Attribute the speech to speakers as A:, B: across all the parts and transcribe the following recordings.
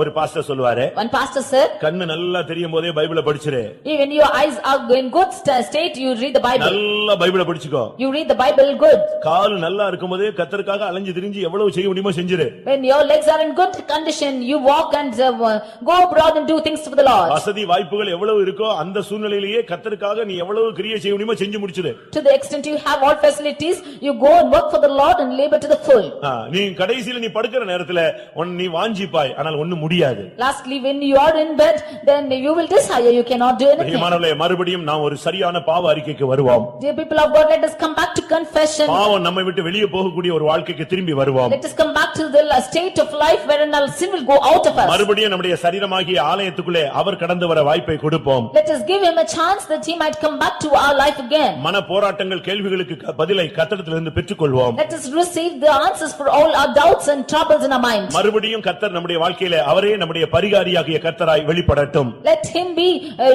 A: ஒரு பாஸ்டர் சொல்லுவாரு,
B: One pastor said,
A: கண்ணு நல்லா தெரியும் போதே பைபிளை படிச்சிரு.
B: even your eyes are in good state, you read the Bible.
A: நல்லா பைபிளை படிச்சுக்கோ.
B: You read the Bible good.
A: கால் நல்லா இருக்கும்போதே கர்த்தருக்காக அலைஞ்சு திரிஞ்சு எவ்வளவு செய்ய முடியுமோ செஞ்சிரு.
B: When your legs are in good condition, you walk and go abroad and do things for the Lord.
A: வசதி வாய்ப்புகள் எவ்வளவு இருக்கோ அந்த சூழ்நிலையிலேயே கர்த்தருக்காக நீ எவ்வளவு கிரியை செய்ய முடியுமோ செஞ்சு முடிச்சிரு.
B: To the extent you have all facilities, you go and work for the Lord and labor to the full.
A: நீ கடைசில நீ படுக்கிற நேரத்துல நீ வாஞ்சிப்பாய், ஆனால் ஒண்ணும் முடியாது.
B: Lastly, when you are in bed, then you will desire, you cannot do anything.
A: பிரியமானவர்களே, மறுபடியும் நாம் ஒரு சரியான பாவ அறிக்கைக்கு வருவோம்.
B: Dear people of God, let us come back to confession.
A: பாவம் நம்மை விட்டு வெளியே போகக்கூடிய ஒரு வாழ்க்கைக்கு திரும்பி வருவோம்.
B: Let us come back to the state of life wherein our sin will go out of us.
A: மறுபடியும் நம்முடைய சரீரமாகிய ஆலயத்துக்குள்ளே அவர் கடந்து வர வாய்ப்பை கொடுப்போம்.
B: Let us give him a chance that he might come back to our life again.
A: மன போராட்டங்கள் கேள்விகளுக்கு பதிலை கர்த்தரிடத்திலிருந்து பெற்றுக்கொள்வோம்.
B: Let us receive the answers for all our doubts and troubles in our mind.
A: மறுபடியும் கர்த்தர் நம்முடைய வாழ்க்கையிலே அவரே நம்முடைய பரிகாரியாகிய கர்த்தராய் வெளிப்படட்டும்.
B: Let him be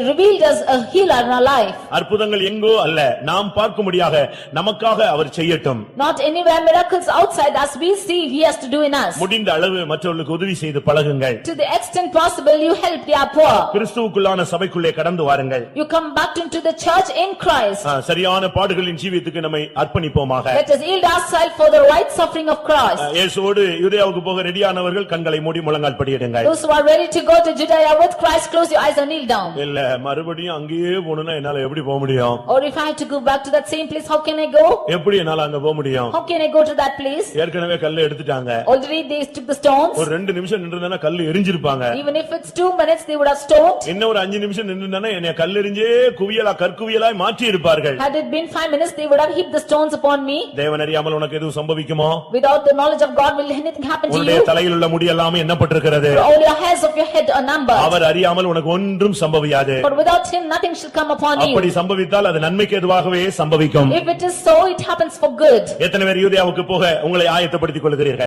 B: revealed as a healer in our life.
A: அற்புதங்கள் எங்கோ அல்ல, நாம் பார்க்கும்படியாக நமக்காக அவர் செய்யட்டும்.
B: Not anywhere miracles outside as we see, he has to do in us.
A: முடிந்த அளவு மற்றவர்களுக்கு உதவி செய்து பழகுங்கள்.
B: To the extent possible, you help the poor.
A: கிறிஸ்துவுக்குள்ளான சபைக்குள்ளே கடந்து வாருங்கள்.
B: You come back into the church in Christ.
A: சரியான பாடுகளின் ஜீவியத்துக்கு நம்மை அர்ப்பணிப்போமாக.
B: Let us yield ourselves for the right suffering of Christ.
A: இயேசுவோடு யூதேயாவுக்கு போக ரெடியானவர்கள் கண்களை மூடி முழங்கால் படியிடுங்கள்.
B: Those who are ready to go to Judea with Christ, close your eyes and kneel down.
A: இல்ல மறுபடியும் அங்கேயே போணும்னா என்னால எப்படி போக முடியும்?
B: Or if I have to go back to that same place, how can I go?
A: எப்படி என்னால அங்க போக முடியும்?
B: How can I go to that place?
A: ஏற்கனவே கல்லை எடுத்துட்டாங்க.
B: Already they took the stones.
A: ஒரு 2 நிமிஷம் நின்றதனா கல்லு எரிஞ்சிருப்பாங்க.
B: Even if it's 2 minutes, they would have stoned.
A: இன்னும் ஒரு 5 நிமிஷம் நின்றதனா என்னைய கல்லு எரிஞ்சே குவியலா கற்குவியலாய் மாற்றி இருப்பார்கள்.
B: Had it been 5 minutes, they would have heaped the stones upon me.
A: தேவன் அறியாமல் உனக்கு எதுவும் சம்பவிக்குமோ?
B: Without the knowledge of God, will anything happen to
A: உன்னுடைய
B: you?
A: தலையில் உள்ள முடி எல்லாம் எண்ணப்பட்டிருக்கிறது.
B: All your hairs of your head are numbered.
A: அவர் அறியாமல் உனக்கு ஒன்றும் சம்பவியாது.
B: For without him, nothing shall come upon you.
A: அப்படி சம்பவித்தால் அது நன்மைக்கு எதுவாகவே சம்பவிக்கும்.
B: If it is so, it happens for good.
A: எத்தனை பேர் யூதேயாவுக்கு போக உங்களை ஆயத்தப்படுத்திக் கொள்கிறீர்கள்?